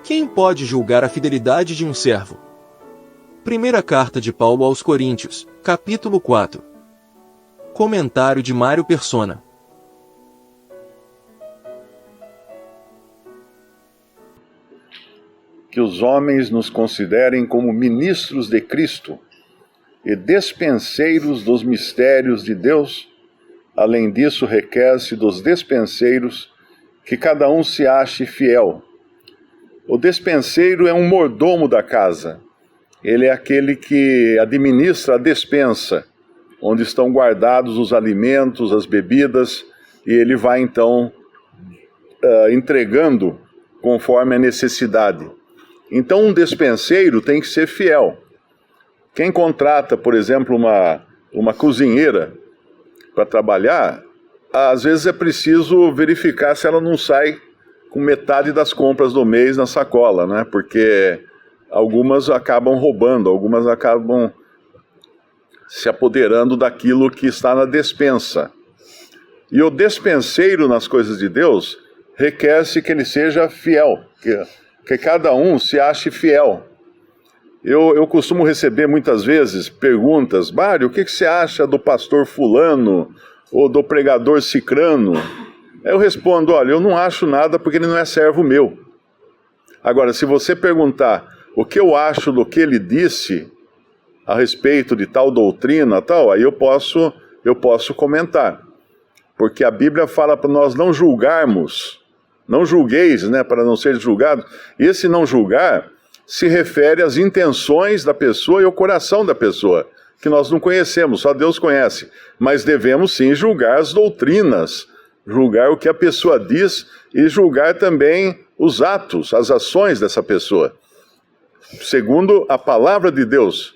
Quem pode julgar a fidelidade de um servo? Primeira carta de Paulo aos Coríntios, capítulo 4. Comentário de Mário Persona. Que os homens nos considerem como ministros de Cristo e despenseiros dos mistérios de Deus. Além disso, requer-se dos despenseiros que cada um se ache fiel. O despenseiro é um mordomo da casa. Ele é aquele que administra a despensa, onde estão guardados os alimentos, as bebidas, e ele vai então entregando conforme a necessidade. Então um despenseiro tem que ser fiel. Quem contrata, por exemplo, uma cozinheira para trabalhar, às vezes é preciso verificar se ela não sai com metade das compras do mês na sacola, né? Porque algumas acabam roubando, algumas acabam se apoderando daquilo que está na despensa. E o despenseiro nas coisas de Deus requer-se que ele seja fiel, que cada um se ache fiel. Eu costumo receber muitas vezes perguntas: Mário, o que você acha do pastor fulano ou do pregador cicrano? Eu respondo: olha, eu não acho nada porque ele não é servo meu. Agora, se você perguntar o que eu acho do que ele disse a respeito de tal doutrina, tal, aí eu posso comentar. Porque a Bíblia fala para nós não julgarmos, não julgueis, né, para não ser julgados. E esse não julgar se refere às intenções da pessoa e ao coração da pessoa, que nós não conhecemos, só Deus conhece. Mas devemos sim julgar as doutrinas, julgar o que a pessoa diz e julgar também os atos, as ações dessa pessoa, segundo a palavra de Deus.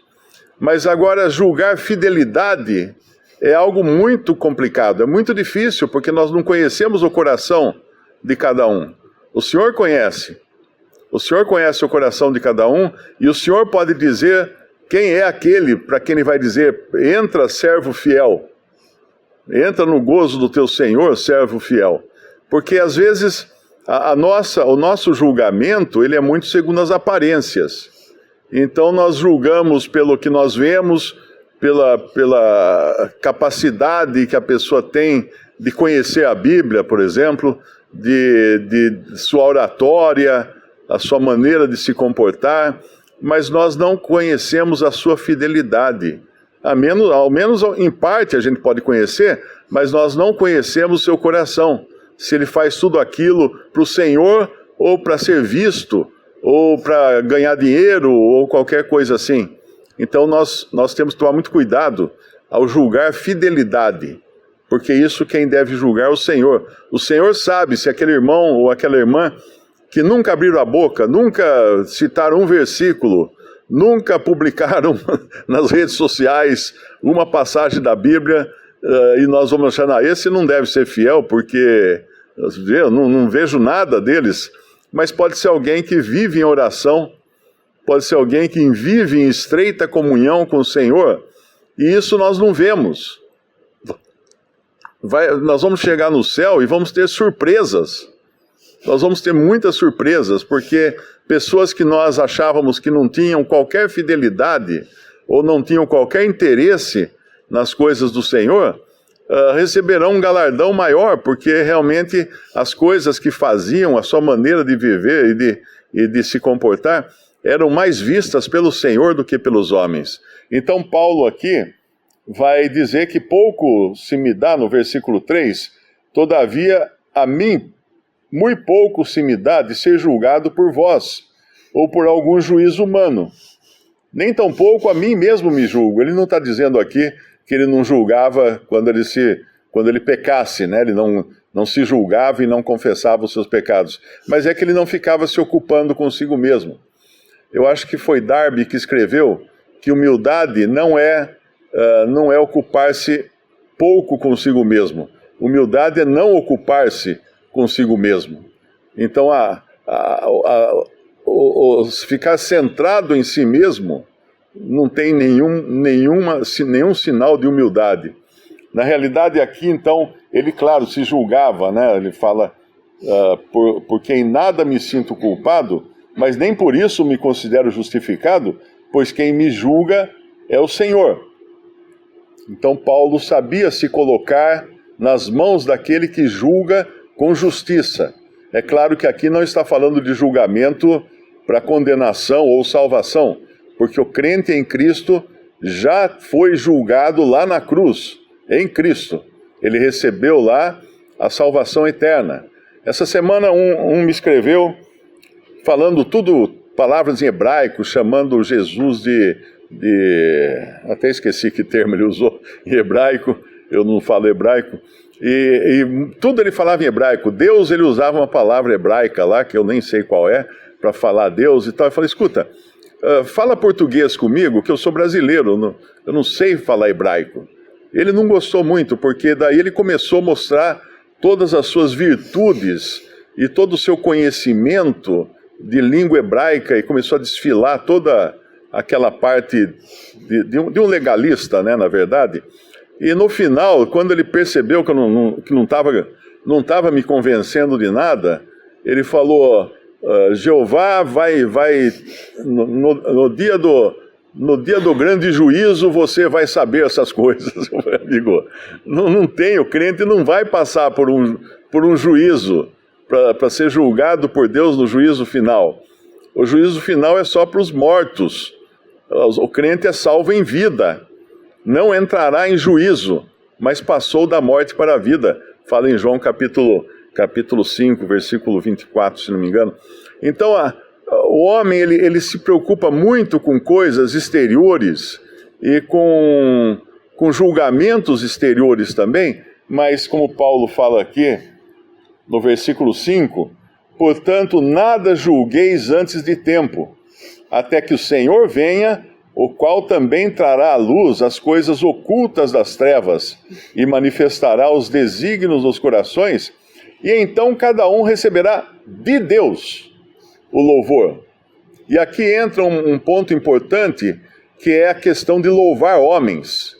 Mas agora julgar fidelidade é algo muito complicado, é muito difícil, porque nós não conhecemos o coração de cada um. O Senhor conhece o coração de cada um, e o Senhor pode dizer quem é aquele para quem ele vai dizer: entra, servo fiel, entra no gozo do teu Senhor, servo fiel. Porque às vezes o nosso julgamento ele é muito segundo as aparências. Então nós julgamos pelo que nós vemos, pela capacidade que a pessoa tem de conhecer a Bíblia, por exemplo, de sua oratória, a sua maneira de se comportar, mas nós não conhecemos a sua fidelidade. Ao menos em parte a gente pode conhecer, mas nós não conhecemos o seu coração. Se ele faz tudo aquilo para o Senhor, ou para ser visto, ou para ganhar dinheiro, ou qualquer coisa assim. Então nós temos que tomar muito cuidado ao julgar fidelidade, porque isso quem deve julgar é o Senhor. O Senhor sabe se aquele irmão ou aquela irmã que nunca abriram a boca, nunca citaram um versículo, nunca publicaram nas redes sociais uma passagem da Bíblia, e nós vamos achar, esse não deve ser fiel, porque eu não vejo nada deles. Mas pode ser alguém que vive em oração, pode ser alguém que vive em estreita comunhão com o Senhor, e isso nós não vemos. Nós vamos chegar no céu e vamos ter surpresas. Nós vamos ter muitas surpresas, porque pessoas que nós achávamos que não tinham qualquer fidelidade, ou não tinham qualquer interesse nas coisas do Senhor, receberão um galardão maior, porque realmente as coisas que faziam, a sua maneira de viver e de se comportar, eram mais vistas pelo Senhor do que pelos homens. Então Paulo aqui vai dizer que pouco se me dá, no versículo 3, todavia a mim muito pouco se me dá de ser julgado por vós, ou por algum juízo humano. Nem tampouco a mim mesmo me julgo. Ele não está dizendo aqui que ele não julgava quando ele pecasse, né? Ele não se julgava e não confessava os seus pecados. Mas é que ele não ficava se ocupando consigo mesmo. Eu acho que foi Darby que escreveu que humildade não é ocupar-se pouco consigo mesmo. Humildade é não ocupar-se consigo mesmo. Então, ficar centrado em si mesmo não tem nenhum sinal de humildade. Na realidade, aqui, então, ele, claro, se julgava, né? Ele fala, por quem nada me sinto culpado, mas nem por isso me considero justificado, pois quem me julga é o Senhor. Então Paulo sabia se colocar nas mãos daquele que julga com justiça. É claro que aqui não está falando de julgamento para condenação ou salvação, porque o crente em Cristo já foi julgado lá na cruz, em Cristo. Ele recebeu lá a salvação eterna. Essa semana um me escreveu falando tudo, palavras em hebraico, chamando Jesus até esqueci que termo ele usou em hebraico, eu não falo hebraico, e tudo ele falava em hebraico. Deus, ele usava uma palavra hebraica lá, que eu nem sei qual é, para falar Deus e tal. Eu falei, escuta, fala português comigo, que eu sou brasileiro, eu não sei falar hebraico. Ele não gostou muito, porque daí ele começou a mostrar todas as suas virtudes e todo o seu conhecimento de língua hebraica, e começou a desfilar toda aquela parte de um legalista, né, na verdade. E no final, quando ele percebeu que não estava me convencendo de nada, ele falou, Jeová vai no dia do grande juízo você vai saber essas coisas. Amigo, não tem, o crente não vai passar por um juízo para ser julgado por Deus no juízo final. O juízo final é só para os mortos. O crente é salvo em vida. Não entrará em juízo, mas passou da morte para a vida. Fala em João capítulo 5, versículo 24, se não me engano. Então, o homem ele se preocupa muito com coisas exteriores e com julgamentos exteriores também, mas como Paulo fala aqui, no versículo 5, portanto, nada julgueis antes de tempo, até que o Senhor venha, o qual também trará à luz as coisas ocultas das trevas e manifestará os desígnios dos corações, e então cada um receberá de Deus o louvor. E aqui entra um ponto importante, que é a questão de louvar homens.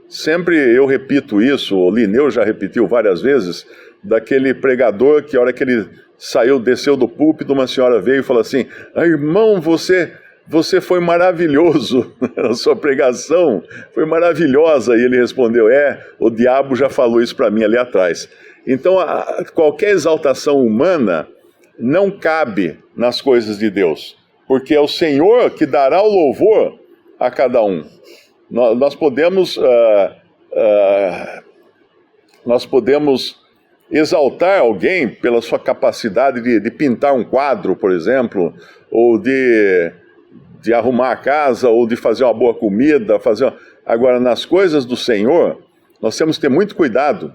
Sempre eu repito isso, o Lineu já repetiu várias vezes, daquele pregador que a hora que ele desceu do púlpito, uma senhora veio e falou assim, irmão, você foi maravilhoso, a sua pregação foi maravilhosa. E ele respondeu, o diabo já falou isso para mim ali atrás. Então, qualquer exaltação humana não cabe nas coisas de Deus, porque é o Senhor que dará o louvor a cada um. Nós podemos exaltar alguém pela sua capacidade de pintar um quadro, por exemplo, ou de arrumar a casa, ou de fazer uma boa comida. Agora, nas coisas do Senhor, nós temos que ter muito cuidado,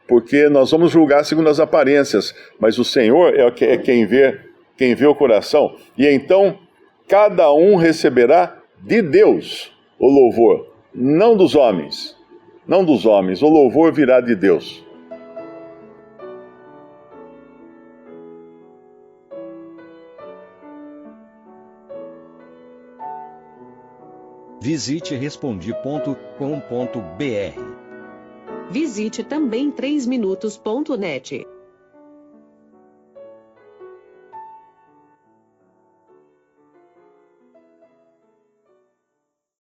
porque nós vamos julgar segundo as aparências, mas o Senhor é quem vê o coração. E então, cada um receberá de Deus o louvor, não dos homens. Não dos homens, o louvor virá de Deus. Visite Respondi.com.br. Visite também 3minutos.net.